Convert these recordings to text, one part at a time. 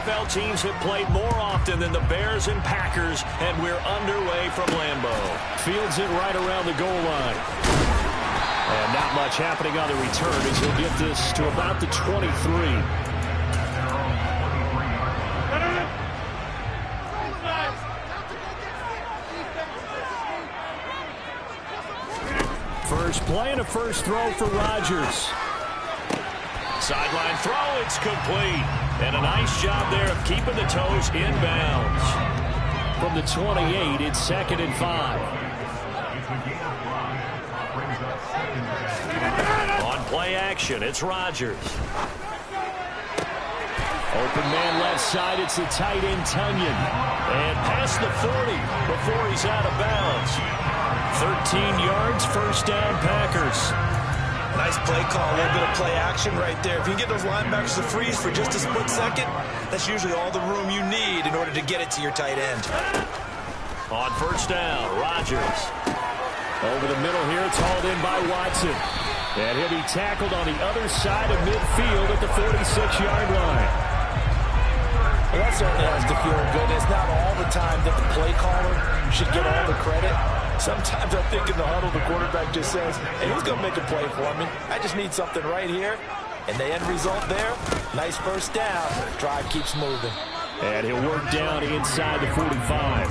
NFL teams have played more often than the Bears and Packers, and we're underway from Lambeau. Fields it right around the goal line. And not much happening on the return as he'll get this to about the 23. First play and a first throw for Rodgers. Sideline throw, it's complete. And a nice job there of keeping the toes in bounds. From the 28, it's 2nd and 5. On play action, it's Rodgers. Open man left side, it's the tight end Tunyon. And past the 40 before he's out of bounds. 13 yards, first down Packers. Nice play call, a little bit of play action right there. If you can get those linebackers to freeze for just a split second, that's usually all the room you need in order to get it to your tight end. On first down, Rodgers. Over the middle here, it's hauled in by Watson. And he'll be tackled on the other side of midfield at the 46-yard line. Well, that certainly has to feel good. It's not all the time that the play caller should get all the credit. Sometimes I think in the huddle, the quarterback just says, hey, who's going to make a play for me? I just need something right here. And the end result there, nice first down. Drive keeps moving. And he'll work down inside the 45.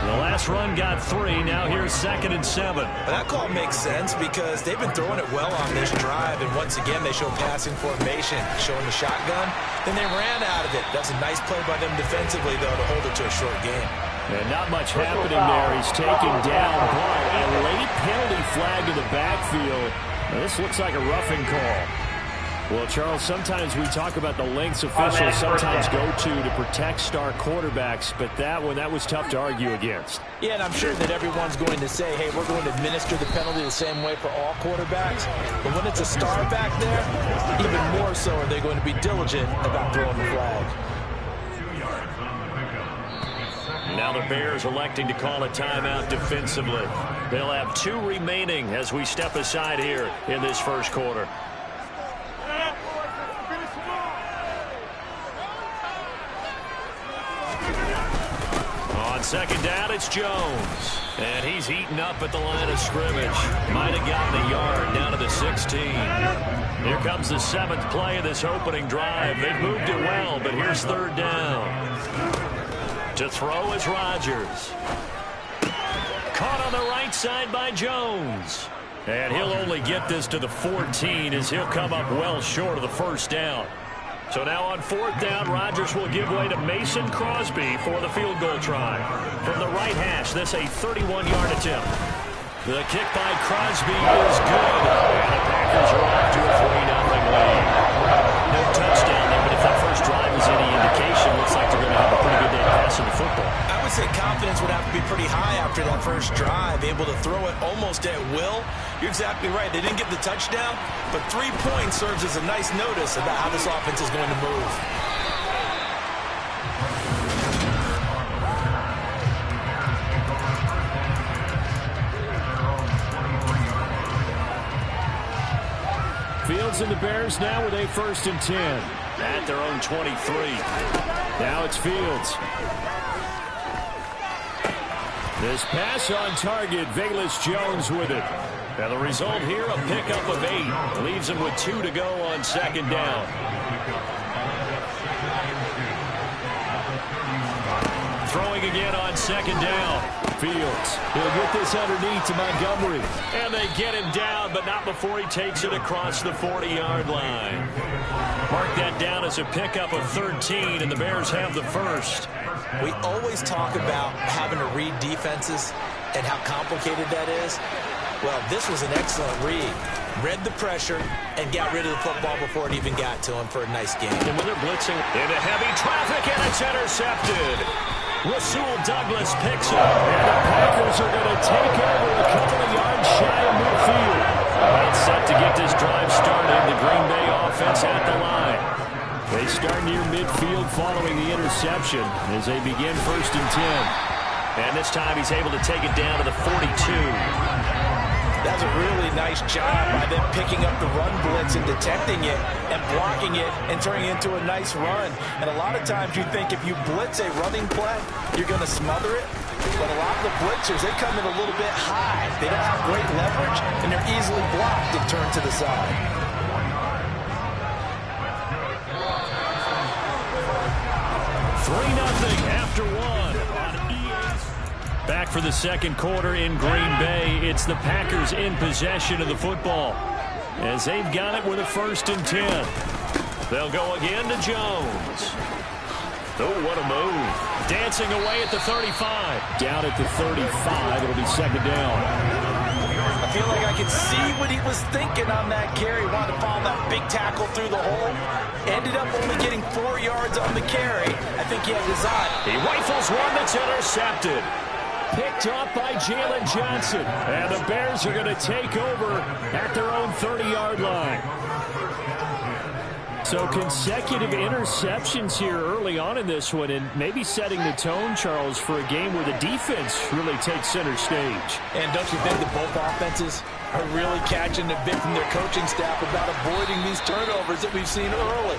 The last run got 3. Now here's 2nd and 7. Well, that call makes sense because they've been throwing it well on this drive. And once again, they show passing formation, showing the shotgun. Then they ran out of it. That's a nice play by them defensively, though, to hold it to a short game. And not much happening there. He's taken down, but a late penalty flag in the backfield. Now, this looks like a roughing call. Well, Charles, sometimes we talk about the lengths officials sometimes go to protect star quarterbacks, but that one, that was tough to argue against. Yeah, and I'm sure that everyone's going to say, hey, we're going to administer the penalty the same way for all quarterbacks. But when it's a star back there, even more so are they going to be diligent about throwing the flag. Now the Bears electing to call a timeout defensively. They'll have 2 remaining as we step aside here in this first quarter. On second down, it's Jones. And he's heating up at the line of scrimmage. Might have gotten a yard down to the 16. Here comes the 7th play of this opening drive. They've moved it well, but here's 3rd down. To throw is Rodgers. Caught on the right side by Jones. And he'll only get this to the 14 as he'll come up well short of the first down. So now on 4th down, Rodgers will give way to Mason Crosby for the field goal try. From the right hash, this a 31-yard attempt. The kick by Crosby is good. And the Packers are off to a 3-0 lead. No touchdown there, but if that first drive is any indication, looks like they're going to have a pretty good day passing the football. I would say confidence would have to be pretty high after that first drive, able to throw it almost at will. You're exactly right. They didn't get the touchdown, but 3 points serves as a nice notice about how this offense is going to move. Fields and the Bears now with a 1st and 10 at their own 23. Now it's Fields. This pass on target, Velus Jones with it. And the result here, a pickup of 8. Leaves him with 2 to go on 2nd down. Throwing again on 2nd down. Fields. He'll get this underneath to Montgomery. And they get him down, but not before he takes it across the 40-yard line. Mark that down as a pickup of 13, and the Bears have the first. We always talk about having to read defenses and how complicated that is. Well, this was an excellent read. Read the pressure and got rid of the football before it even got to him for a nice game. And when they're blitzing into heavy traffic, and it's intercepted. Rasul Douglas picks up, and the Packers are going to take over a couple of yards shy of midfield. It's set to get this drive started. The Green Bay offense at the line. They start near midfield following the interception as they begin 1st and 10. And this time he's able to take it down to the 42. That's a really nice job by them picking up the run blitz and detecting it and blocking it and turning it into a nice run. And a lot of times you think if you blitz a running play, you're going to smother it. But a lot of the blitzers, they come in a little bit high. They don't have great leverage, and they're easily blocked and turned to the side. 3-0 after one on EA. Back for the second quarter in Green Bay. It's the Packers in possession of the football as they've got it with a 1st and 10. They'll go again to Jones. Oh, what a move. Dancing away at the 35. Down at the 35. It'll be 2nd down. I feel like I can see what he was thinking on that carry. Wanted to follow that big tackle through the hole. Ended up only getting 4 yards on the carry. I think he had design. He rifles one that's intercepted. Picked off by Jalen Johnson. And the Bears are going to take over at their own 30-yard line. So consecutive interceptions here early on in this one, and maybe setting the tone, Charles, for a game where the defense really takes center stage. And don't you think that both offenses are really catching a bit from their coaching staff about avoiding these turnovers that we've seen early?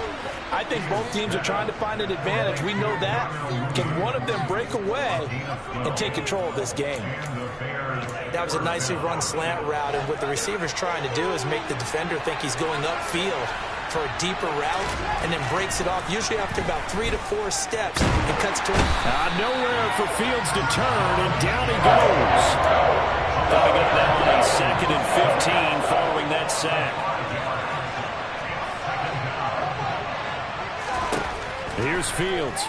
I think both teams are trying to find an advantage. We know that. Can one of them break away and take control of this game? That was a nicely run slant route, and what the receiver's trying to do is make the defender think he's going upfield for a deeper route, and then breaks it off, usually after about 3 to 4 steps, and cuts to him. Nowhere for Fields to turn, and down he goes. Coming up now on a 2nd and 15 following that sack. Here's Fields.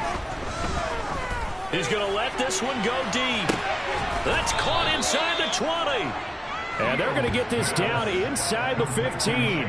He's going to let this one go deep. That's caught inside the 20. And they're going to get this down inside the 15.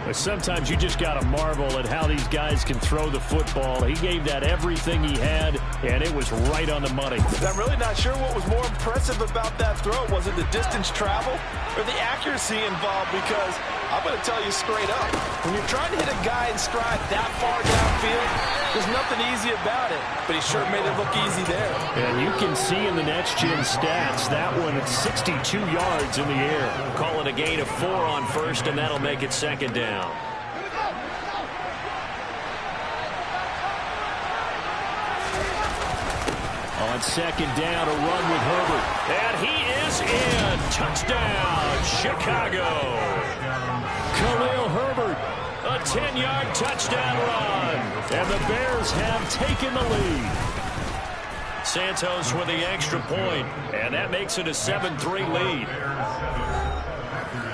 But sometimes you just got to marvel at how these guys can throw the football. He gave that everything he had, and it was right on the money. I'm really not sure what was more impressive about that throw. Was it the distance travel or the accuracy involved? Because I'm going to tell you straight up, when you're trying to hit a guy in stride that far downfield, there's nothing easy about it. But he sure made it look easy there. And you can see in the next-gen stats, that one at 62 yards in the air. Call it a gain of 4 on 1st, and that'll make it 2nd down. On 2nd down, a run with Herbert. And he is in. Touchdown, Chicago. Khalil Herbert, a 10-yard touchdown run. And the Bears have taken the lead. Santos with the extra point, and that makes it a 7-3 lead.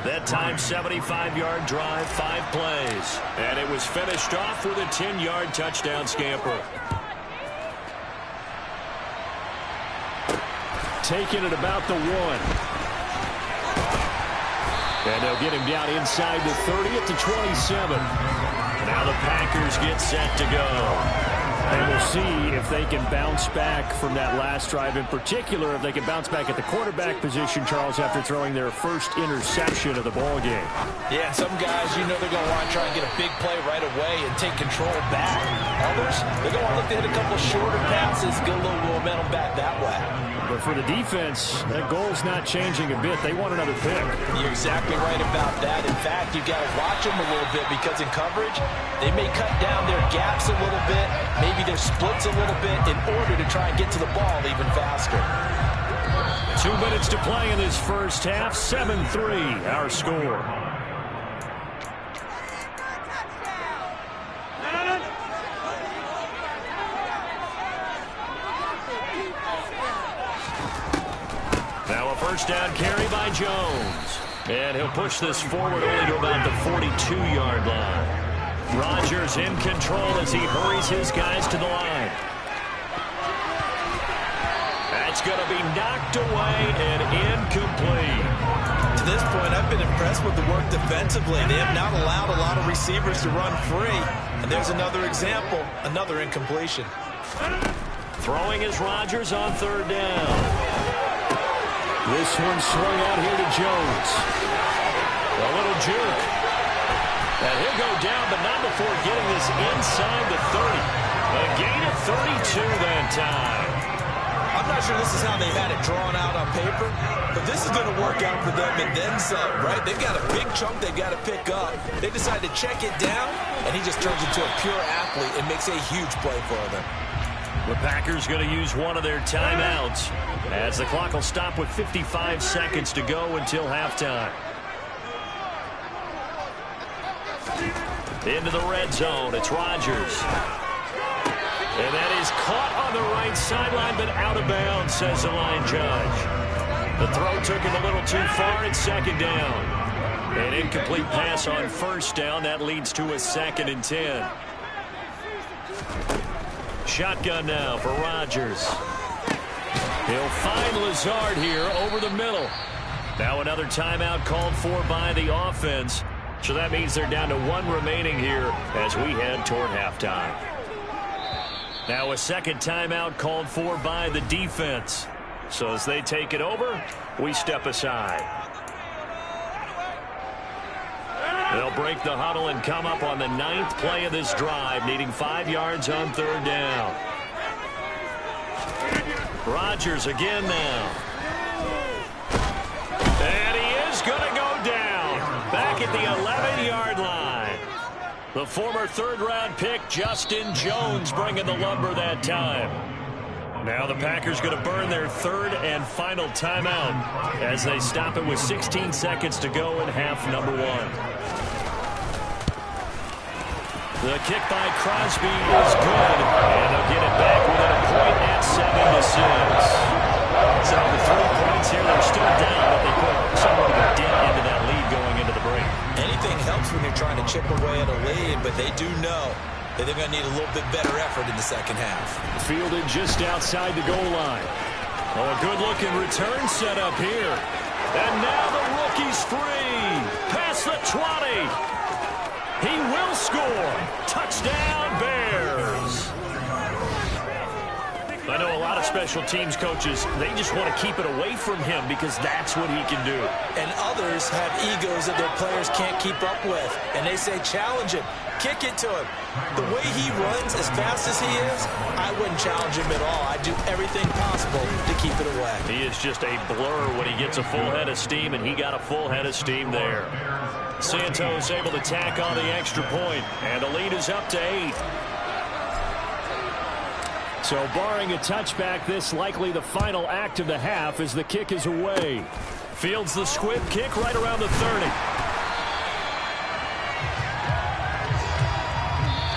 That time, 75-yard drive, 5 plays. And it was finished off with a 10-yard touchdown scamper. Taking it about the 1. And they'll get him down inside the 30 at the 27. Now the Packers get set to go. And we'll see if they can bounce back from that last drive. In particular, if they can bounce back at the quarterback position, Charles, after throwing their first interception of the ball game. Yeah, some guys, you know they're going to want to try and get a big play right away and take control back. Others, they're going to want to look to hit a couple shorter passes, get a little momentum back that way. But for the defense, that goal's not changing a bit. They want another pick. You're exactly right about that. In fact, you've got to watch them a little bit because in coverage, they may cut down their gaps a little bit, maybe their splits a little bit in order to try and get to the ball even faster. 2 minutes to play in this first half. 7-3, our score. Now a first down carry by Jones. And he'll push this forward only to about the 42-yard line. Rodgers in control as he hurries his guys to the line. That's going to be knocked away and incomplete. To this point, I've been impressed with the work defensively. They have not allowed a lot of receivers to run free. And there's another example, another incompletion. Throwing is Rodgers on 3rd down. This one swung out here to Jones. A little juke. And he'll go down, but not before getting this inside the 30. A gain of 32 that time. I'm not sure this is how they had it drawn out on paper, but this is going to work out for them and then some, right? They've got a big chunk they've got to pick up. They decide to check it down, and he just turns into a pure athlete and makes a huge play for them. The Packers going to use one of their timeouts as the clock will stop with 55 seconds to go until halftime. Into the red zone, it's Rodgers. And that is caught on the right sideline, but out of bounds, says the line judge. The throw took him a little too far. It's second down. An incomplete pass on first down. That leads to a 2nd and 10. Shotgun now for Rodgers. He'll find Lazard here over the middle. Now another timeout called for by the offense. So that means they're down to 1 remaining here as we head toward halftime. Now a second timeout called for by the defense. So as they take it over, we step aside. They'll break the huddle and come up on the 9th play of this drive, needing 5 yards on 3rd down. Rodgers again now. And he is going to go down back at the 11-yard line. The former 3rd-round pick, Justin Jones, bringing the lumber that time. Now the Packers going to burn their 3rd and final timeout as they stop it with 16 seconds to go in half number 1. The kick by Crosby is good, and they'll get it back within a point at 7-6. So the 3 points here, they're still down, but they put somewhat of a dent into that lead going into the break. Anything helps when you're trying to chip away at a lead, but they do know that they're going to need a little bit better effort in the second half. Fielded just outside the goal line. Oh, a good-looking return set up here. And now the rookie's free. Past the 20. He will score. Touchdown, Bears. I know a lot of special teams coaches, they just want to keep it away from him because that's what he can do. And others have egos that their players can't keep up with. And they say, challenge him. Kick it to him. The way he runs as fast as he is, I wouldn't challenge him at all. I'd do everything possible to keep it away. He is just a blur when he gets a full head of steam, and he got a full head of steam there. Santos able to tack on the extra point, and the lead is up to 8. So barring a touchback, this likely the final act of the half as the kick is away. Fields the squib kick right around the 30.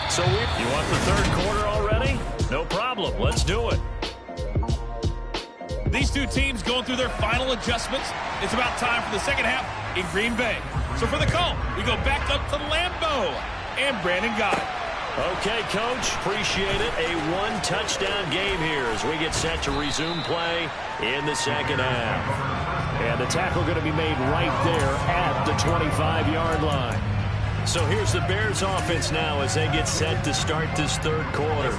So you want the 3rd quarter already? No problem. Let's do it. These two teams going through their final adjustments. It's about time for the second half in Green Bay. So for the call, we go back up to Lambeau and Brandon got it. Okay, Coach, appreciate it. A 1-touchdown game here as we get set to resume play in the second half. And the tackle going to be made right there at the 25-yard line. So here's the Bears offense now as they get set to start this 3rd quarter.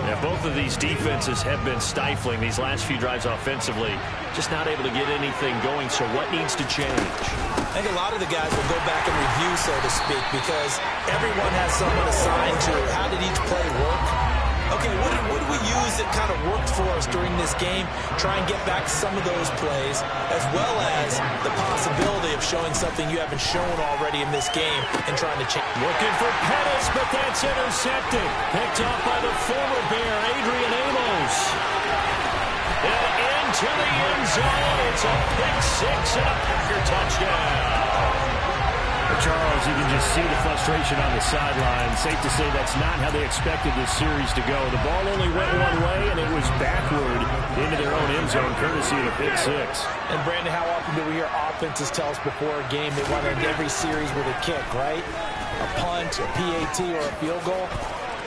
Now, both of these defenses have been stifling these last few drives offensively. Just not able to get anything going, so what needs to change? I think a lot of the guys will go back and review, so to speak, because everyone has someone assigned to how did each play work. Okay, what did we use that kind of worked for us during this game? Try and get back some of those plays, as well as the possibility of showing something you haven't shown already in this game and trying to change. Looking for Pettis, but that's intercepted. Picked off by the former Bear, Adrian Amos. And into the end zone. It's a pick 6 and a Packer touchdown. Charles, you can just see the frustration on the sideline. Safe to say that's not how they expected this series to go. The ball only went one way, and it was backward into their own end zone, courtesy of the pick 6. And, Brandon, how often do we hear offenses tell us before a game they want to end every series with a kick, right? A punt, a PAT, or a field goal.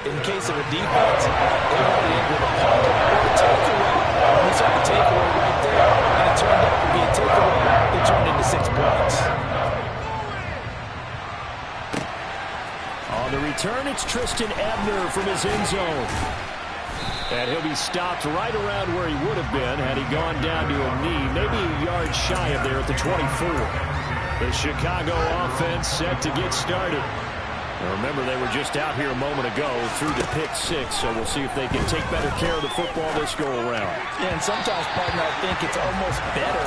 In case of a defense, they want to end with a punt or a takeaway. We saw the takeaway right there, and it turned out to be a takeaway that turned into 6 points. On the return, it's Tristan Ebner from his end zone. And he'll be stopped right around where he would have been had he gone down to a knee, maybe a yard shy of there at the 24. The Chicago offense set to get started. Now remember, they were just out here a moment ago through the pick six, so we'll see if they can take better care of the football this go-around. Yeah, and sometimes, partner, I think it's almost better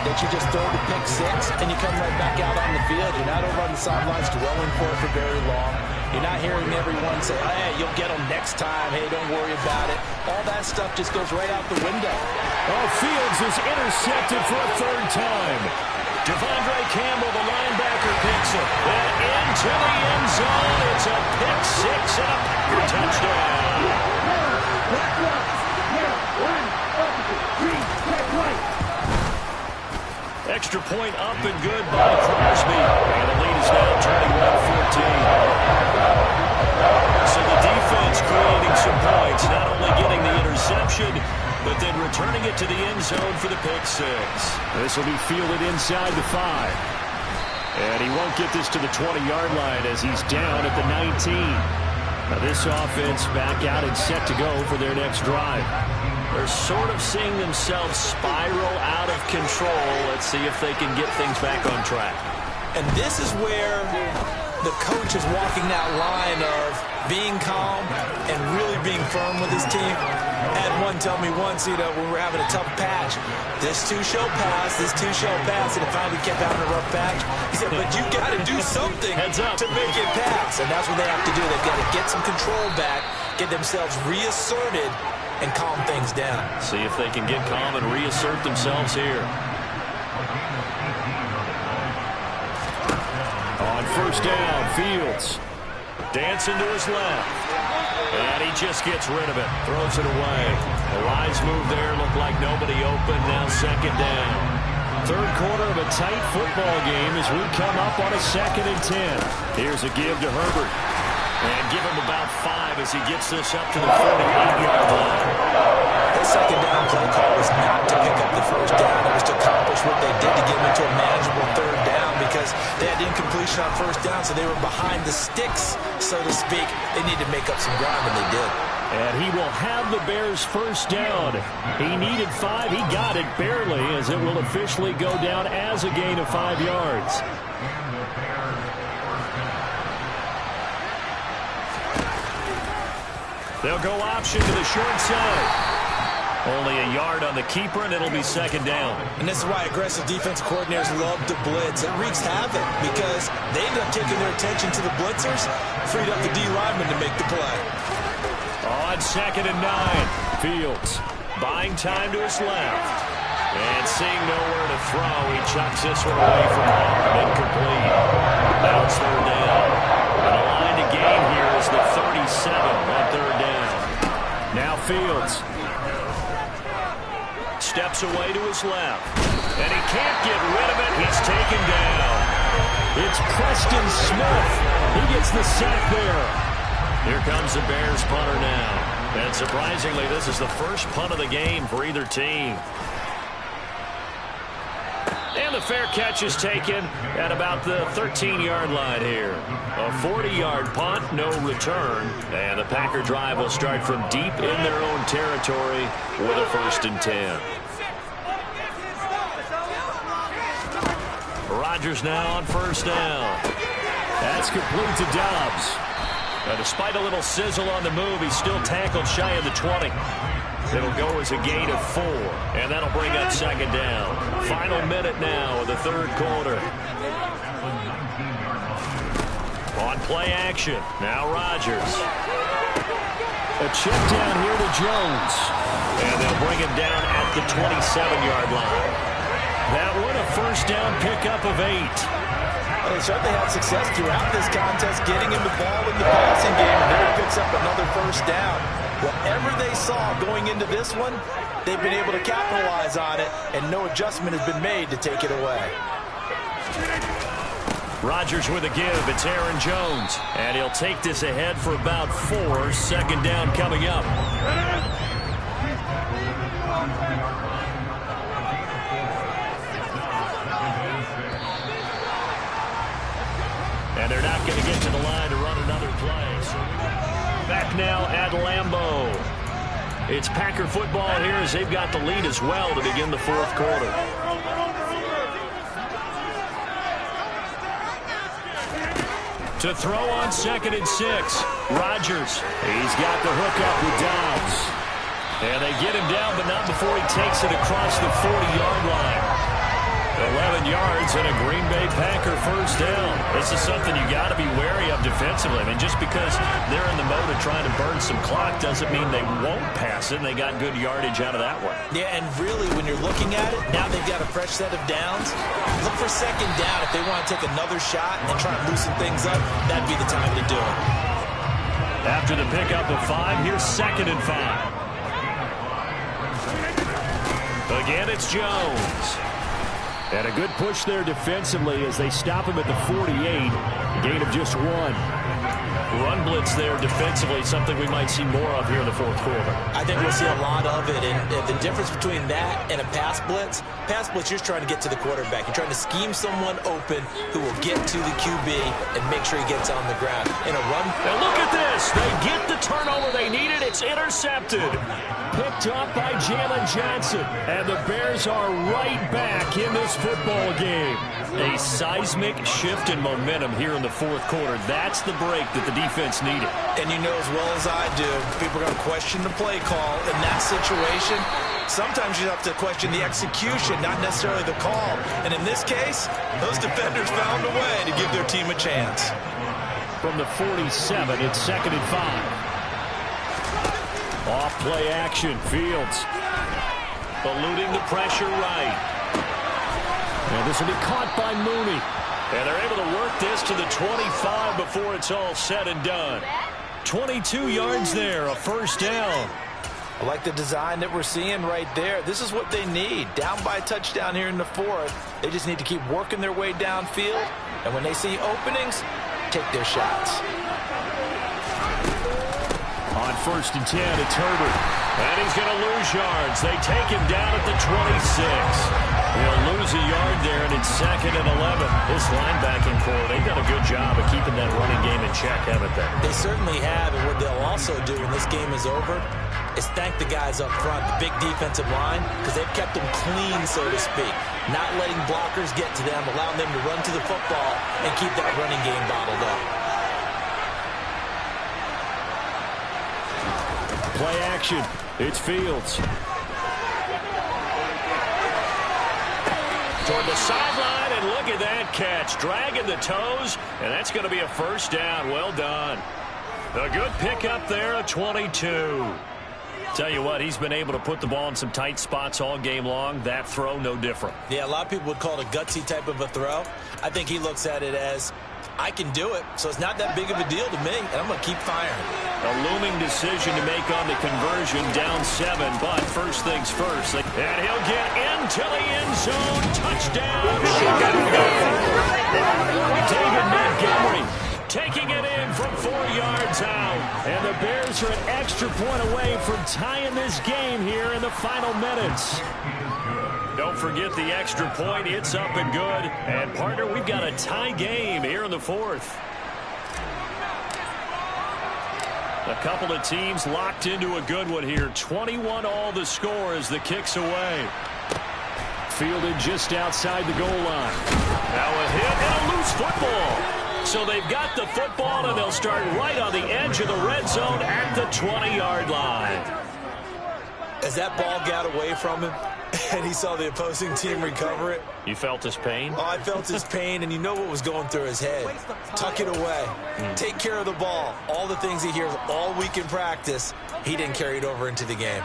that you just throw the pick six and you come right back out on the field. You're not over on the sidelines dwelling for it for very long. You're not hearing everyone say, hey, you'll get them next time. Hey, don't worry about it. All that stuff just goes right out the window. Oh, Fields is intercepted for a third time. Devondre Campbell, the linebacker, picks it. And into the end zone. It's a pick six and a Packer touchdown. Extra point up and good by Crosby. And the lead is now 21-14. So the defense creating some points, not only getting the interception, but then returning it to the end zone for the pick six. This will be fielded inside the 5. And he won't get this to the 20-yard line as he's down at the 19. Now this offense back out and set to go for their next drive. They're sort of seeing themselves spiral out of control. Let's see if they can get things back on track. And this is where the coach is walking that line of being calm and really being firm with his team. I had one tell me once, when we were having a tough patch, this two shall pass, and it finally kept having a rough patch. He said, but you got to do something to make it pass. And that's what they have to do. They've got to get some control back, get themselves reasserted, and calm things down. See if they can get calm and reassert themselves here. On first down, Fields dancing to his left. And he just gets rid of it. Throws it away. A wise move there. Looked like nobody open. Now second down. Third quarter of a tight football game as we come up on a 2nd and 10. Here's a give to Herbert. And give him about 5 as he gets this up to the 48-yard line. The second down play call was not to pick up the first down. It was to accomplish what they did to get them into a manageable third down because they had incompletion on first down, so they were behind the sticks, so to speak. They needed to make up some ground, and they did. And he will have the Bears first down. He needed 5. He got it barely as it will officially go down as a gain of 5 yards. They'll go option to the short side. Only a yard on the keeper, and it'll be second down. And this is why aggressive defensive coordinators love to blitz. It wreaks havoc because they end up taking their attention to the blitzers, freed up the D lineman to make the play. On 2nd and 9, Fields buying time to his left. And seeing nowhere to throw, he chucks this one away from home. Incomplete. Now it's third down. And the line to gain here is the 37 on third down. Now Fields steps away to his left. And he can't get rid of it. He's taken down. It's Preston Smith. He gets the sack there. Here comes the Bears punter now. And surprisingly, this is the first punt of the game for either team. And the fair catch is taken at about the 13-yard line here. A 40-yard punt, no return. And the Packer drive will start from deep in their own territory with a 1st and 10. Rodgers now on first down. That's complete to Dobbs. Now, despite a little sizzle on the move, he's still tackled shy of the 20. It'll go as a gain of 4, and that'll bring up second down. Final minute now of the third quarter. On play action, now Rodgers. A check down here to Jones. And they'll bring him down at the 27-yard line. That one a first down pickup of 8. Well, they certainly had success throughout this contest, getting him the ball in the passing game, and there he picks up another first down. Whatever they saw going into this one, they've been able to capitalize on it, and no adjustment has been made to take it away. Rodgers with a give. It's Aaron Jones. And he'll take this ahead for about 4. Second down coming up. And they're not going to get to the line to run another play. So back now at Lambeau. It's Packer football here as they've got the lead as well to begin the fourth quarter. To throw on 2nd and 6. Rodgers. He's got the hook up with Dobbs. And they get him down, but not before he takes it across the 40-yard line. 11 yards and a Green Bay Packer first down. This is something you got to be wary of defensively. I mean, just because they're in the mode of trying to burn some clock doesn't mean they won't pass it, and they got good yardage out of that one. Yeah, and really, when you're looking at it, now they've got a fresh set of downs. Look for 2nd down. If they want to take another shot and try and loosen things up, that'd be the time to do it. After the pickup of 5, here's 2nd and 5. Again, it's Jones. And a good push there defensively as they stop him at the 48. Gain of just 1. Run blitz there defensively, something we might see more of here in the 4th quarter. I think we'll see a lot of it. And the difference between that and a pass blitz, you're just trying to get to the quarterback. You're trying to scheme someone open who will get to the QB and make sure he gets on the ground. In a run. And look at this. They get the turnover they needed. It's intercepted. Picked up by Jalen Johnson. And the Bears are right back in this football game. A seismic shift in momentum here in the 4th quarter. That's the break that the defense needed. And you know as well as I do, people are going to question the play call in that situation. Sometimes you have to question the execution, not necessarily the call. And in this case, those defenders found a way to give their team a chance. From the 47, it's 2nd and 5. Off play action, Fields. Eluding the pressure right. And this will be caught by Mooney. And they're able to work this to the 25 before it's all said and done. 22 yards there, a first down. I like the design that we're seeing right there. This is what they need. Down by a touchdown here in the 4th. They just need to keep working their way downfield. And when they see openings, take their shots. On 1st and 10, it's Herbert. And he's going to lose yards. They take him down at the 26. He'll lose a yard there, and it's 2nd and 11. This linebacking core, they've done a good job of keeping that running game in check, haven't they? They certainly have, and what they'll also do when this game is over is thank the guys up front, the big defensive line, because they've kept them clean, so to speak. Not letting blockers get to them, allowing them to run to the football and keep that running game bottled up. Play action. It's Fields. Toward the sideline, and look at that catch. Dragging the toes, and that's going to be a first down. Well done. A good pickup there, a 22. Tell you what, he's been able to put the ball in some tight spots all game long. That throw, no different. Yeah, a lot of people would call it a gutsy type of a throw. I think he looks at it as, I can do it, so it's not that big of a deal to me, and I'm going to keep firing. A looming decision to make on the conversion, down 7, but first things first. And he'll get into the end zone. Touchdown, Chicago. David Montgomery taking it in from 4 yards out. And the Bears are an extra point away from tying this game here in the final minutes. Don't forget the extra point. It's up and good. And, partner, we've got a tie game here in the 4th. A couple of teams locked into a good one here. 21 all the score as the kick's away. Fielded just outside the goal line. Now a hit and a loose football. So they've got the football, and they'll start right on the edge of the red zone at the 20-yard line. As that ball got away from him, and he saw the opposing team recover it. You felt his pain? Oh, I felt his pain, and you know what was going through his head. Tuck it away. Take care of the ball. All the things he hears all week in practice, he didn't carry it over into the game.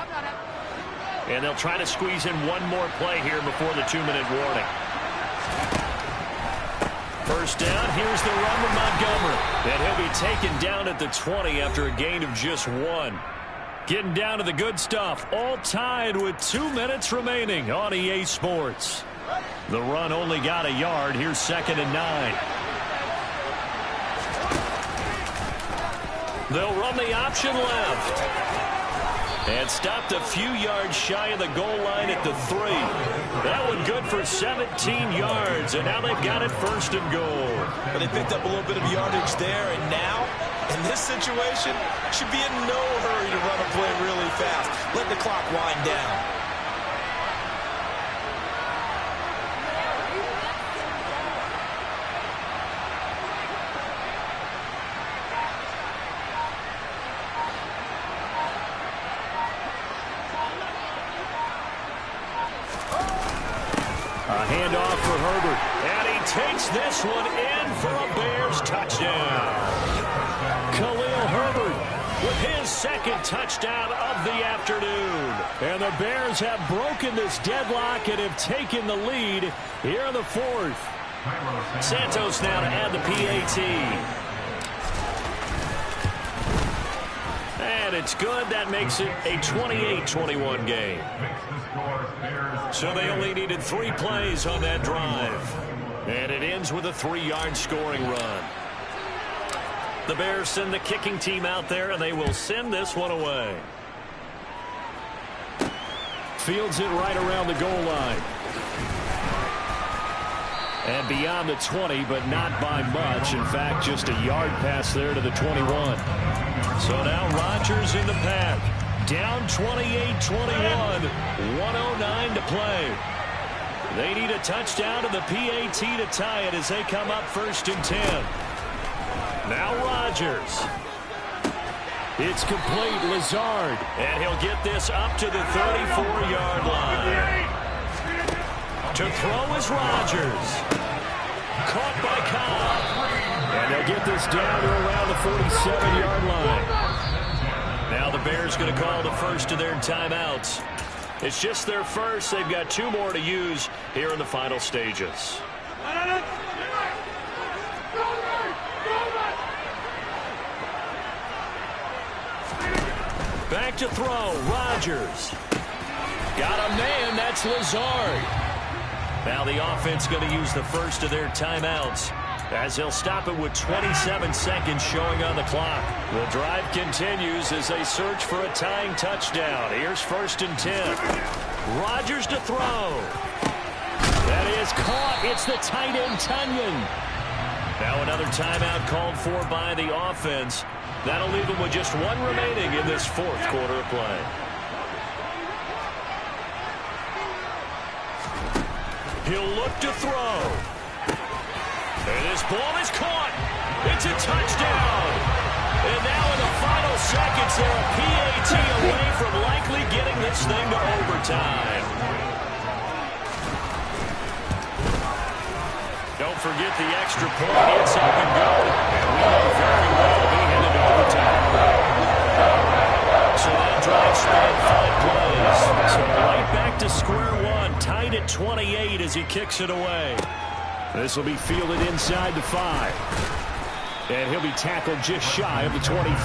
And they'll try to squeeze in one more play here before the 2-minute warning. First down, here's the run with Montgomery. And he'll be taken down at the 20 after a gain of just 1. Getting down to the good stuff, all tied with 2 minutes remaining on EA Sports. The run only got a yard. Here's 2nd and 9. They'll run the option left. And stopped a few yards shy of the goal line at the 3. That one good for 17 yards, and now they've got it 1st and goal. But they picked up a little bit of yardage there, and now, in this situation, should be in no hurry to run a play really fast. Let the clock wind down. Herbert. And he takes this one in for a Bears touchdown. Khalil Herbert with his second touchdown of the afternoon. And the Bears have broken this deadlock and have taken the lead here in the fourth. Santos now to add the PAT. And it's good. That makes it a 28-21 game. So they only needed 3 plays on that drive. And it ends with a 3-yard scoring run. The Bears send the kicking team out there, and they will send this one away. Fields it right around the goal line. And beyond the 20, but not by much. In fact, just a yard pass there to the 21. So now Rodgers in the pack. Down 28-21. 1:09 to play. They need a touchdown to the PAT to tie it as they come up 1st and 10. Now Rodgers. It's complete. Lazard. And he'll get this up to the 34-yard line. To throw is Rodgers. Caught by Cobb. And they'll get this down to around the 47-yard line. Now the Bears going to call the first of their timeouts. It's just their first. They've got 2 more to use here in the final stages. Back to throw. Rodgers. Got a man. That's Lazard. Now the offense going to use the first of their timeouts as they'll stop it with 27 seconds showing on the clock. The drive continues as they search for a tying touchdown. Here's 1st and 10. Rodgers to throw. That is caught. It's the tight end, Tunyon. Now another timeout called for by the offense. That'll leave them with just 1 remaining in this 4th quarter of play. He'll look to throw. And this ball is caught. It's a touchdown. And now in the final seconds, they're a PAT away from likely getting this thing to overtime. Don't forget the extra point. It's up and go. And we know very well we headed to overtime. So that drive spanned 5 plays. So right back to square one. Tied at 28 as he kicks it away. This will be fielded inside the 5. And he'll be tackled just shy of the 25.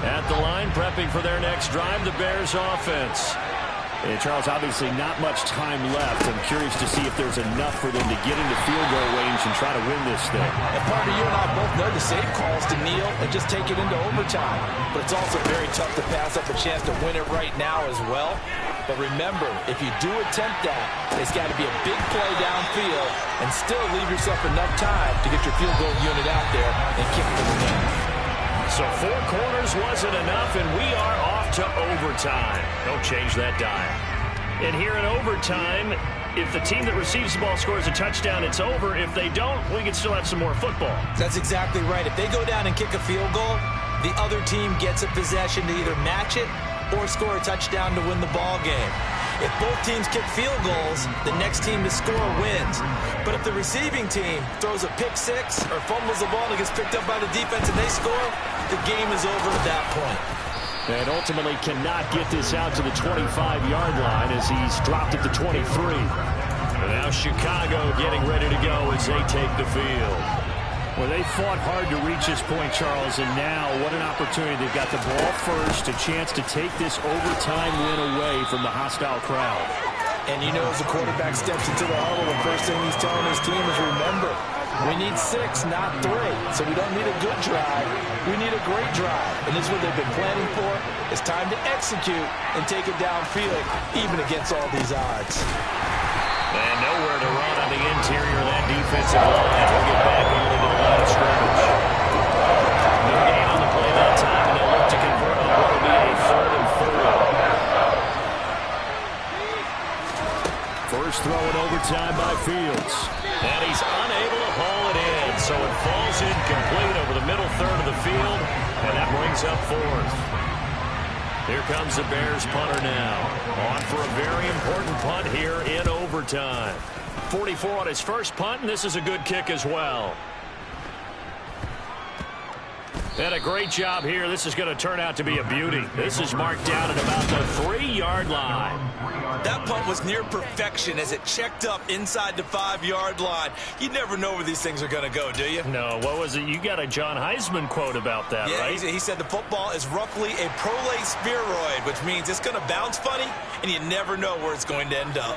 At the line, prepping for their next drive, the Bears offense. And Charles, obviously not much time left. I'm curious to see if there's enough for them to get into field goal range and try to win this thing. And partner, you and I both know the safe calls to kneel and just take it into overtime. But it's also very tough to pass up a chance to win it right now as well. But remember, if you do attempt that, it's got to be a big play downfield and still leave yourself enough time to get your field goal unit out there and kick for the win. So 4 quarters wasn't enough, and we are off to overtime. Don't change that dial. And here in overtime, if the team that receives the ball scores a touchdown, it's over. If they don't, we can still have some more football. That's exactly right. If they go down and kick a field goal, the other team gets a possession to either match it or score a touchdown to win the ball game. If both teams kick field goals, the next team to score wins. But if the receiving team throws a pick 6 or fumbles the ball and gets picked up by the defense and they score, the game is over at that point. And ultimately cannot get this out to the 25-yard line as he's dropped it to 23. And now Chicago getting ready to go as they take the field. Well, they fought hard to reach this point, Charles, and now what an opportunity. They've got the ball first, a chance to take this overtime win away from the hostile crowd. And you know, as the quarterback steps into the huddle, the first thing he's telling his team is, remember, we need 6, not 3. So we don't need a good drive. We need a great drive. And this is what they've been planning for. It's time to execute and take it downfield, even against all these odds. And nowhere to run on the interior of that defensive line. We'll get back over to the line of scrimmage. No gain on the play that time, and they'll look to convert on what will be a 3rd and 4. First throw in overtime by Fields. And he's unable to haul it in, so it falls incomplete over the middle third of the field, and that brings up 4th. Here comes the Bears punter now. On for a very important punt here in overtime. 44 on his first punt, and this is a good kick as well. And a great job here. This is going to turn out to be a beauty. This is marked down at about the 3-yard line. That punt was near perfection as it checked up inside the 5-yard line. You never know where these things are going to go, do you? No, what was it? You got a John Heisman quote about that, right? He said the football is roughly a prolate spheroid, which means it's going to bounce funny, and you never know where it's going to end up.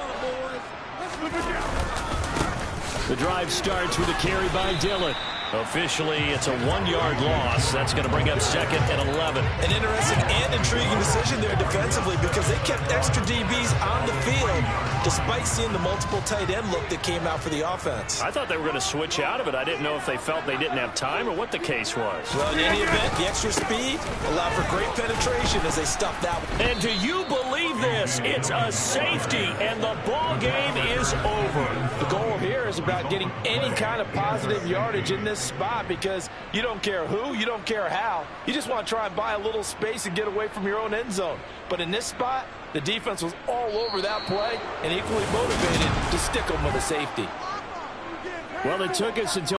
The drive starts with a carry by Dillon. Officially, it's a 1-yard loss. That's going to bring up 2nd and 11. An interesting and intriguing decision there defensively because they kept extra DBs on the field despite seeing the multiple tight end look that came out for the offense. I thought they were going to switch out of it. I didn't know if they felt they didn't have time or what the case was. Well, in any event, the extra speed allowed for great penetration as they stuffed that one. And do you believe this? It's a safety, and the ball game is over. The goal here is about getting any kind of positive yardage in this spot because you don't care who, you don't care how. You just want to try and buy a little space and get away from your own end zone. But in this spot, the defense was all over that play and equally motivated to stick them with a safety. Well, it took us until